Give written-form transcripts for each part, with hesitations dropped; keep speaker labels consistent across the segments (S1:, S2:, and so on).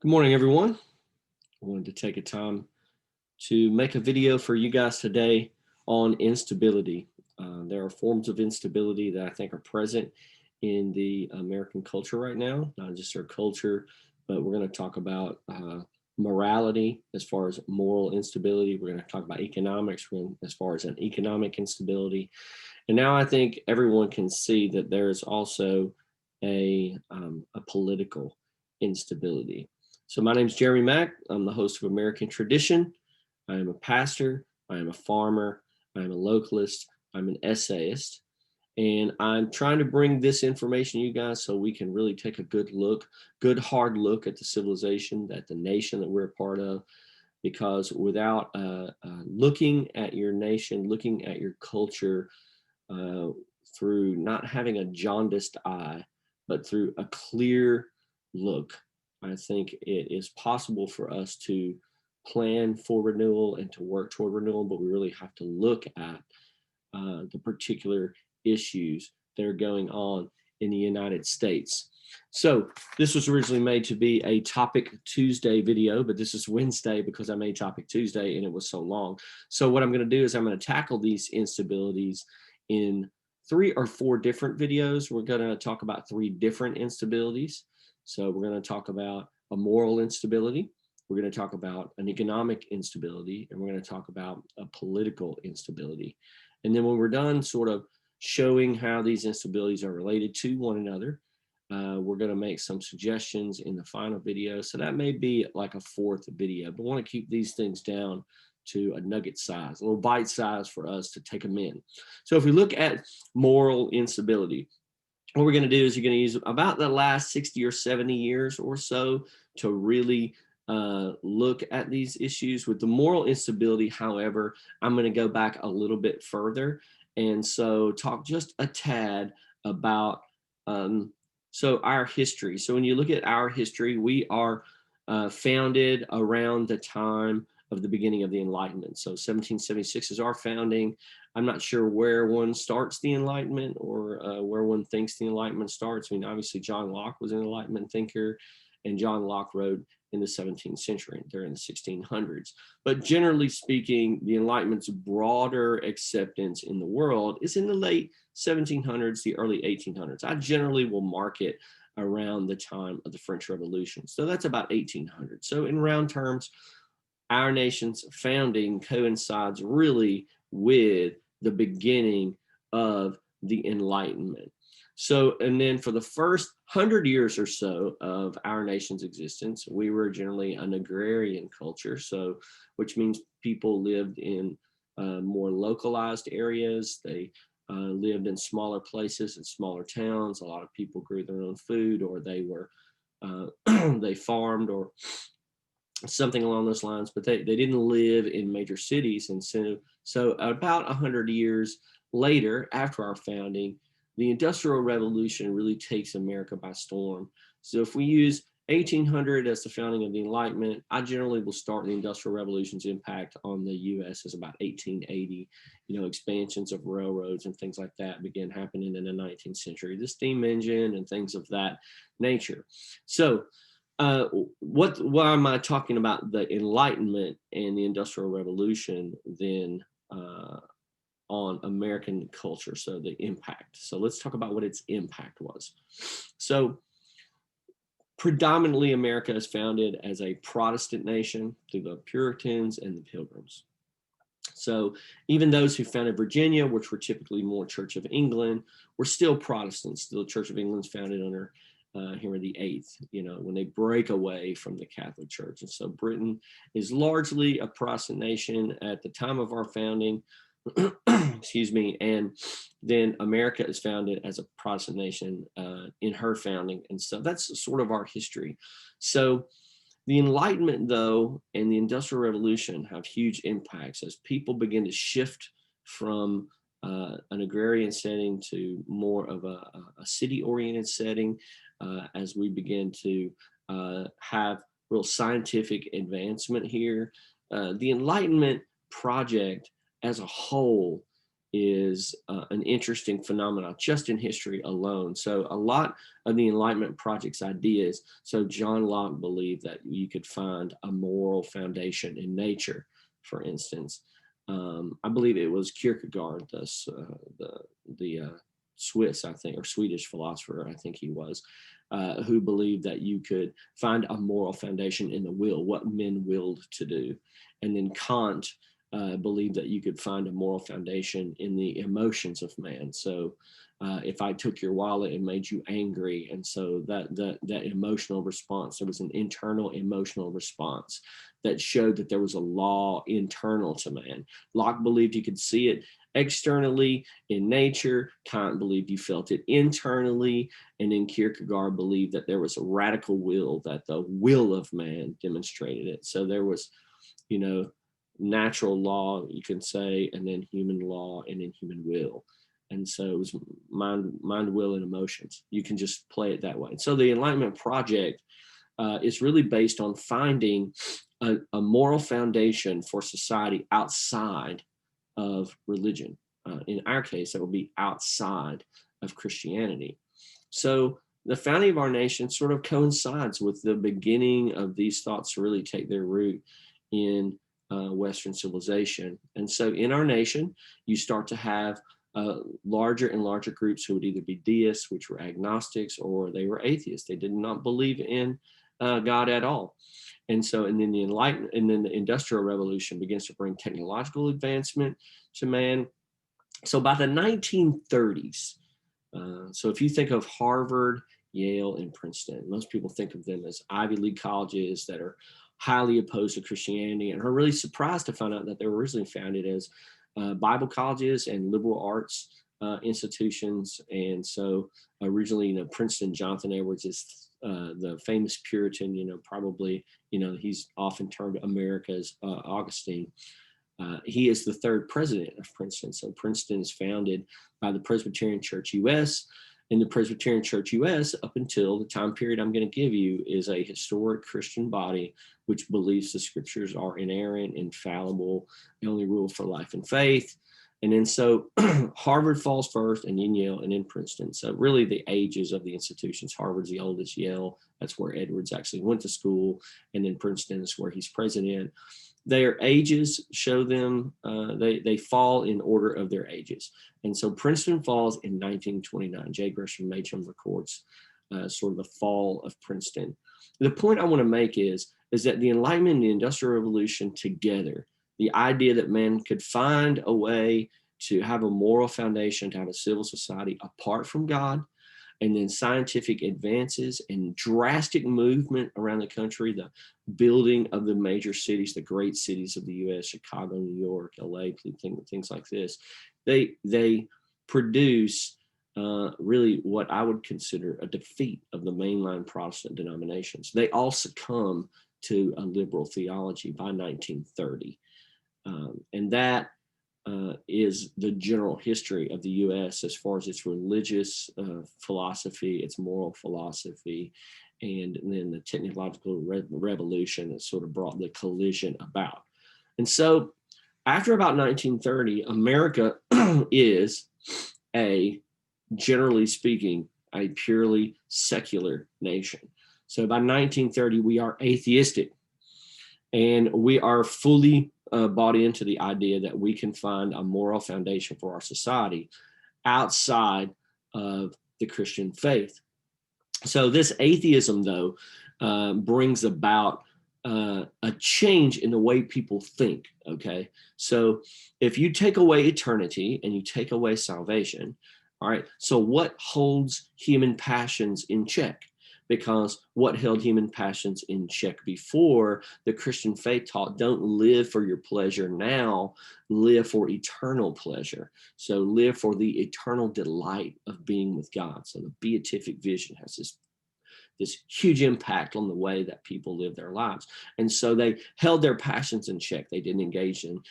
S1: Good morning, everyone. I wanted to take a time to make a video for you guys today on instability. There are forms of instability that I think are present in the American culture right now, not just our culture, but we're going to talk about morality as far as moral instability. We're going to talk about economics as far as an economic instability. And now I think everyone can see that there is also a political instability. So my name is Jeremy Mack. I'm the host of American Tradition. I am a pastor. I am a farmer. I am a localist. I'm an essayist. And I'm trying to bring this information to you guys so we can really take a good hard look at the civilization, at the nation that we're a part of. Because without looking at your nation, looking at your culture through not having a jaundiced eye, but through a clear look, I think it is possible for us to plan for renewal and to work toward renewal, but we really have to look at the particular issues that are going on in the United States. So this was originally made to be a Topic Tuesday video, but this is Wednesday because I made Topic Tuesday and it was so long. So what I'm going to do is I'm going to tackle these instabilities in 3 or 4 different videos. We're going to talk about 3 different instabilities. So we're going to talk about a moral instability. We're going to talk about an economic instability, and we're going to talk about a political instability. And then when we're done sort of showing how these instabilities are related to one another, we're going to make some suggestions in the final video. So that may be like a 4th video, but we want to keep these things down to a nugget size, a little bite size for us to take them in. So if we look at moral instability, what we're going to do is you're going to use about the last 60 or 70 years or so to really look at these issues. With the moral instability, however, I'm going to go back a little bit further and so talk just a tad about our history. So when you look at our history, we are founded around the time of the beginning of the Enlightenment. So 1776 is our founding. I'm not sure where one starts the Enlightenment or where one thinks the Enlightenment starts. I mean, obviously John Locke was an Enlightenment thinker, and John Locke wrote in the 17th century, during the 1600s. But generally speaking, the Enlightenment's broader acceptance in the world is in the late 1700s, the early 1800s. I generally will mark it around the time of the French Revolution. So that's about 1800. So in round terms, our nation's founding coincides really with the beginning of the Enlightenment. So, and then for the first 100 years or so of our nation's existence, we were generally an agrarian culture. So, which means people lived in more localized areas. They lived in smaller places and smaller towns. A lot of people grew their own food, or they were they farmed or something along those lines, but they didn't live in major cities. And so about 100 years later, after our founding, the Industrial Revolution really takes America by storm. So if we use 1800 as the founding of the Enlightenment, I generally will start the Industrial Revolution's impact on the U.S. as about 1880. Expansions of railroads and things like that began happening in the 19th century, the steam engine and things of that nature. So why am I talking about the Enlightenment and the Industrial Revolution then on American culture? So the impact. So let's talk about what its impact was. So predominantly America is founded as a Protestant nation through the Puritans and the Pilgrims. So even those who founded Virginia, which were typically more Church of England, were still Protestants. The Church of England's founded under Henry VIII, when they break away from the Catholic Church. And so Britain is largely a Protestant nation at the time of our founding, excuse me, and then America is founded as a Protestant nation in her founding. And so that's sort of our history. So the Enlightenment, though, and the Industrial Revolution have huge impacts as people begin to shift from an agrarian setting to more of a city-oriented setting, as we begin to have real scientific advancement here. The Enlightenment project as a whole is an interesting phenomenon just in history alone. So a lot of the Enlightenment project's ideas. So John Locke believed that you could find a moral foundation in nature, for instance. I believe it was Kierkegaard, the Swiss, I think, or Swedish philosopher, I think he was, who believed that you could find a moral foundation in the will, what men willed to do. And then Kant believed that you could find a moral foundation in the emotions of man. So if I took your wallet and made you angry, and so that emotional response, there was an internal emotional response that showed that there was a law internal to man. Locke believed you could see it externally in nature. Kant believed you felt it internally. And then Kierkegaard believed that there was a radical will, that the will of man demonstrated it. So there was, natural law, you can say, and then human law, and then human will. And so it was mind, will, and emotions. You can just play it that way. And so the Enlightenment project is really based on finding a moral foundation for society outside of religion. In our case, that would be outside of Christianity. So the founding of our nation sort of coincides with the beginning of these thoughts to really take their root in Western civilization. And so in our nation, you start to have larger and larger groups who would either be deists, which were agnostics, or they were atheists. They did not believe in God at all. And so, and then the Industrial Revolution begins to bring technological advancement to man. So by the 1930s, so if you think of Harvard, Yale, and Princeton, most people think of them as Ivy League colleges that are highly opposed to Christianity and are really surprised to find out that they were originally founded as Bible colleges and liberal arts institutions. And so originally, Princeton, Jonathan Edwards is the famous Puritan, probably, he's often termed America's Augustine. He is the third president of Princeton. So Princeton is founded by the Presbyterian Church U.S., and the Presbyterian Church U.S., up until the time period I'm going to give you, is a historic Christian body which believes the scriptures are inerrant, infallible, the only rule for life and faith. And then so Harvard falls first, and then Yale, and then Princeton. So really the ages of the institutions, Harvard's the oldest, Yale, that's where Edwards actually went to school, and then Princeton is where he's president. Their ages show them, they fall in order of their ages. And so Princeton falls in 1929. J. Gresham Machen records sort of the fall of Princeton. The point I want to make is that the Enlightenment and the Industrial Revolution together, the idea that man could find a way to have a moral foundation, to have a civil society apart from God, and then scientific advances and drastic movement around the country, the building of the major cities, the great cities of the U.S., Chicago, New York, LA, things like this, they produce really what I would consider a defeat of the mainline Protestant denominations. They all succumb to a liberal theology by 1930. And that is the general history of the U.S. as far as its religious philosophy, its moral philosophy, and then the technological revolution that sort of brought the collision about. And so after about 1930, America is generally speaking, a purely secular nation. So by 1930, we are atheistic, and we are fully bought into the idea that we can find a moral foundation for our society outside of the Christian faith. So this atheism, though, brings about a change in the way people think, okay? So if you take away eternity and you take away salvation, all right, so what holds human passions in check? Because what held human passions in check before, the Christian faith taught, don't live for your pleasure now, live for eternal pleasure. So live for the eternal delight of being with God. So the beatific vision has this huge impact on the way that people live their lives. And so they held their passions in check. They didn't engage in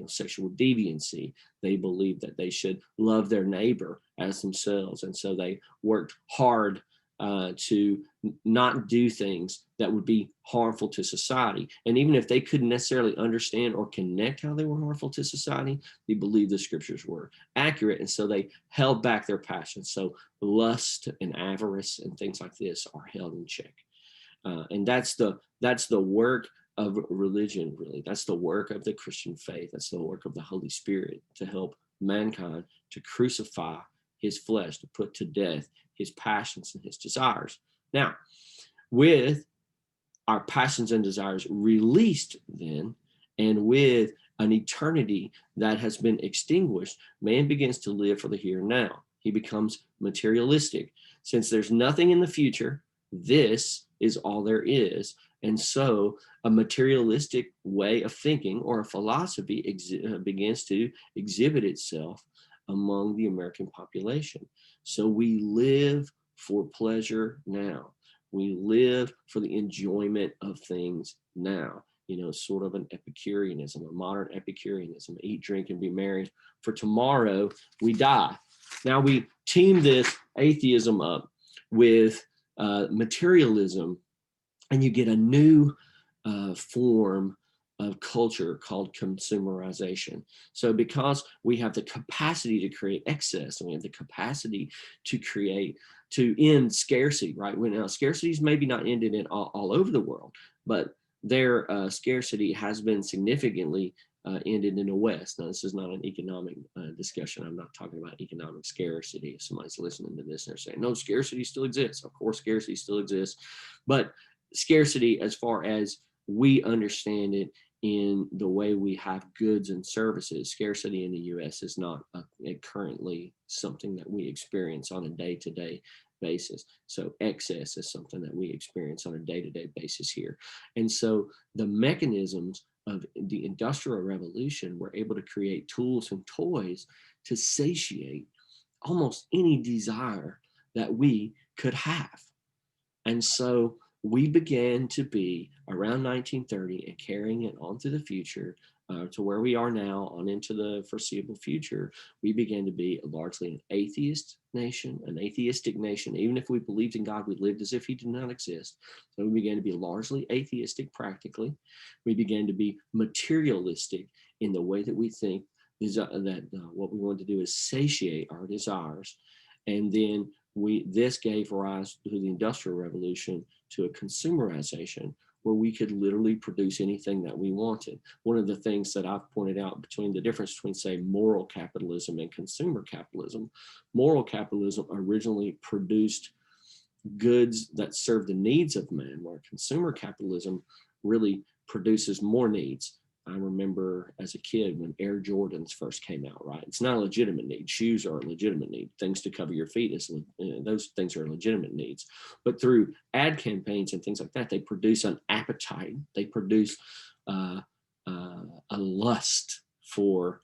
S1: sexual deviancy. They believed that they should love their neighbor as themselves. And so they worked hard to not do things that would be harmful to society. And even if they couldn't necessarily understand or connect how they were harmful to society, they believed the scriptures were accurate. And so they held back their passions. So lust and avarice and things like this are held in check. And that's the work of religion, really. That's the work of the Christian faith. That's the work of the Holy Spirit to help mankind to crucify his flesh, to put to death his passions and his desires. Now, with our passions and desires released then, and with an eternity that has been extinguished, man begins to live for the here and now. He becomes materialistic. Since there's nothing in the future, this is all there is. And so a materialistic way of thinking or a philosophy begins to exhibit itself among the American population. So we live for pleasure now. We live for the enjoyment of things now. You know, sort of an Epicureanism, a modern Epicureanism, eat, drink, and be merry, for tomorrow we die. Now we team this atheism up with materialism, and you get a new form of culture called consumerization. So because we have the capacity to create excess, and we have the capacity to end scarcity, right? Now scarcity is maybe not ended in all over the world, but their scarcity has been significantly ended in the West. Now, this is not an economic discussion. I'm not talking about economic scarcity. If somebody's listening to this and they're saying, no, scarcity still exists. Of course, scarcity still exists. But scarcity, as far as we understand it in the way we have goods and services, scarcity in the U.S. is not currently something that we experience on a day-to-day basis. So excess is something that we experience on a day-to-day basis here. And so the mechanisms of the Industrial Revolution were able to create tools and toys to satiate almost any desire that we could have. And so we began to be around 1930 and carrying it on through the future to where we are now on into the foreseeable future. We began to be largely an atheistic nation. Even if we believed in God, we lived as if he did not exist. So we began to be largely atheistic practically. We began to be materialistic in the way that we think that what we want to do is satiate our desires. And then this gave rise to the Industrial Revolution, to a consumerization where we could literally produce anything that we wanted. One of the things that I've pointed out between the difference between, say, moral capitalism and consumer capitalism, moral capitalism originally produced goods that serve the needs of man, where consumer capitalism really produces more needs. I remember as a kid when Air Jordans first came out, right? It's not a legitimate need. Shoes are a legitimate need. Things to cover your feet, those things are legitimate needs. But through ad campaigns and things like that, they produce an appetite. They produce a lust for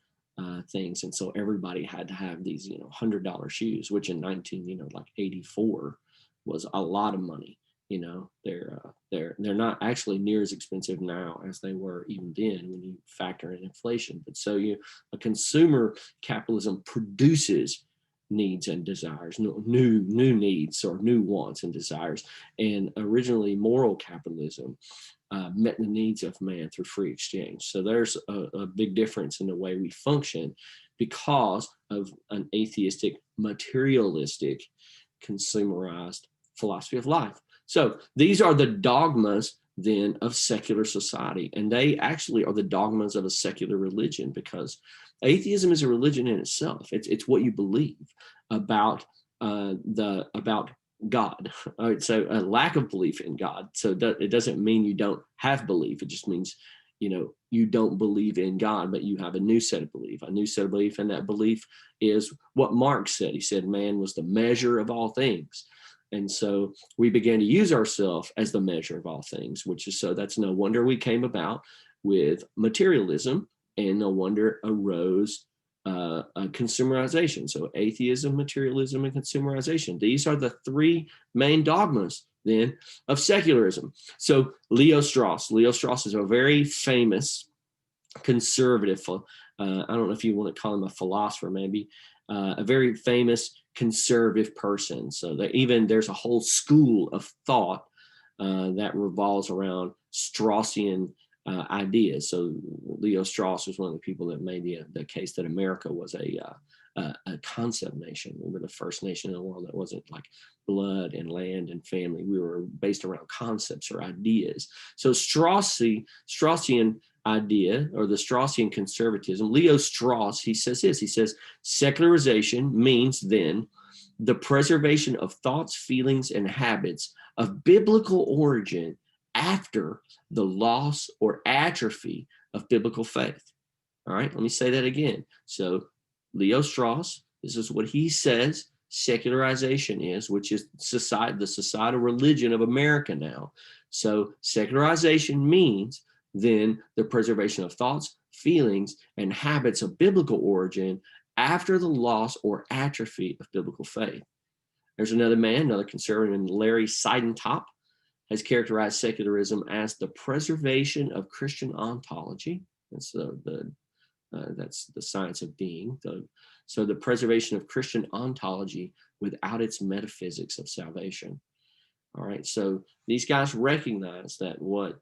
S1: things. And so everybody had to have these, $100 shoes, which in 84 was a lot of money. They're not actually near as expensive now as they were even then when you factor in inflation. But so a consumer capitalism produces needs and desires, new needs or new wants and desires. And originally moral capitalism met the needs of man through free exchange. So there's a big difference in the way we function because of an atheistic, materialistic, consumerized philosophy of life. So these are the dogmas then of secular society, and they actually are the dogmas of a secular religion, because atheism is a religion in itself. It's what you believe about about God. All right, so a lack of belief in God. So it doesn't mean you don't have belief. It just means you don't believe in God, but you have a new set of belief, and that belief is what Marx said. He said man was the measure of all things. And so we began to use ourselves as the measure of all things, that's no wonder we came about with materialism, and no wonder arose a consumerization. So atheism, materialism, and consumerization. These are the three main dogmas then of secularism. So Leo Strauss is a very famous conservative, I don't know if you want to call him a philosopher, maybe, a very famous conservative person. So that even there's a whole school of thought that revolves around Straussian ideas. So Leo Strauss was one of the people that made the case that America was a concept nation. We were the first nation in the world that wasn't like blood and land and family. We were based around concepts or ideas. So Straussian idea, or the Straussian conservatism, Leo Strauss, he says this, he says, secularization means then the preservation of thoughts, feelings, and habits of biblical origin after the loss or atrophy of biblical faith. All right, let me say that again. So Leo Strauss, this is what he says secularization is, which is the societal religion of America now. So secularization means then the preservation of thoughts, feelings, and habits of biblical origin after the loss or atrophy of biblical faith. There's another man, another conservative, Larry Seidentop, has characterized secularism as the preservation of Christian ontology. That's the science of being. So the preservation of Christian ontology without its metaphysics of salvation. All right, so these guys recognize that what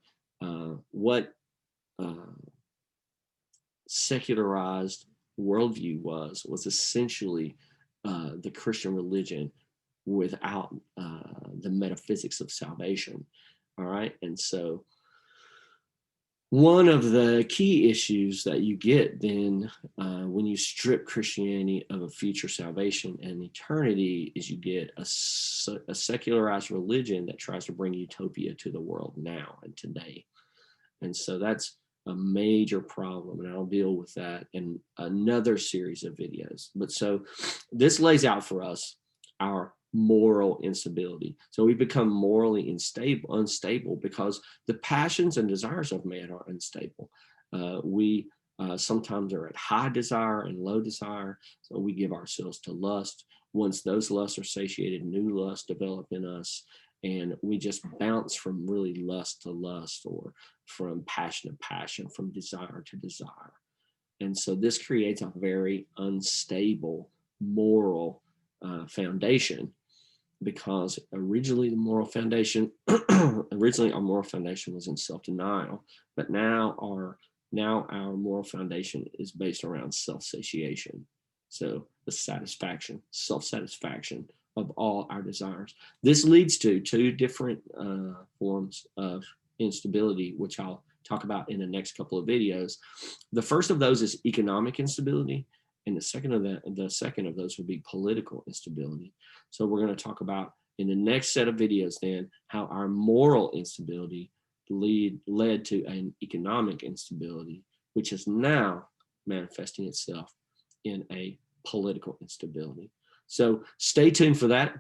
S1: secularized worldview was essentially the Christian religion without the metaphysics of salvation. All right, and so one of the key issues that you get then when you strip Christianity of a future salvation and eternity is you get a secularized religion that tries to bring utopia to the world now and today. And so that's a major problem, and I'll deal with that in another series of videos. But so this lays out for us our moral instability. So we become morally unstable because the passions and desires of man are unstable. We sometimes are at high desire and low desire, so we give ourselves to lust. Once those lusts are satiated, new lusts develop in us, and we just bounce from really lust to lust, or from passion to passion, from desire to desire. And so this creates a very unstable moral foundation, because originally our moral foundation was in self-denial, but now our moral foundation is based around self-satiation. So the self-satisfaction of all our desires. This leads to two different forms of instability, which I'll talk about in the next couple of videos. The first of those is economic instability, and the second of those would be political instability. So we're going to talk about in the next set of videos then how our moral instability led to an economic instability, which is now manifesting itself in a political instability. So stay tuned for that.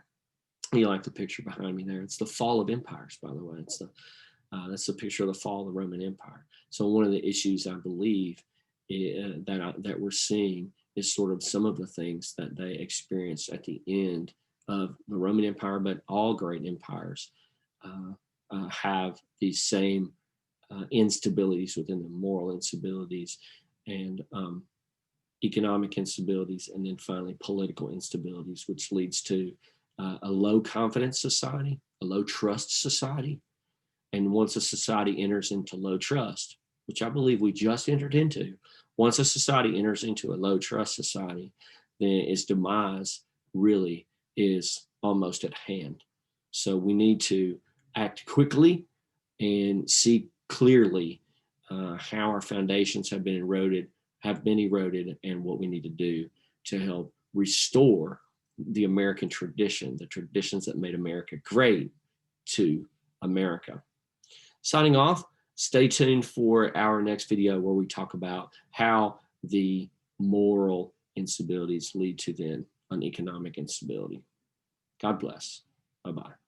S1: You like the picture behind me there. It's the fall of empires, by the way. That's the picture of the fall of the Roman Empire. So one of the issues I believe that we're seeing is sort of some of the things that they experienced at the end of the Roman Empire, but all great empires have these same instabilities within them, moral instabilities and economic instabilities, and then finally political instabilities, which leads to a low confidence society, a low trust society. And once a society enters into low trust, which I believe we just entered into, once a society enters into a low trust society, then its demise really is almost at hand. So we need to act quickly and see clearly how our foundations have been eroded, and what we need to do to help restore the American tradition, the traditions that made America great, to America. Signing off, stay tuned for our next video where we talk about how the moral instabilities lead to then an economic instability. God bless. Bye-bye.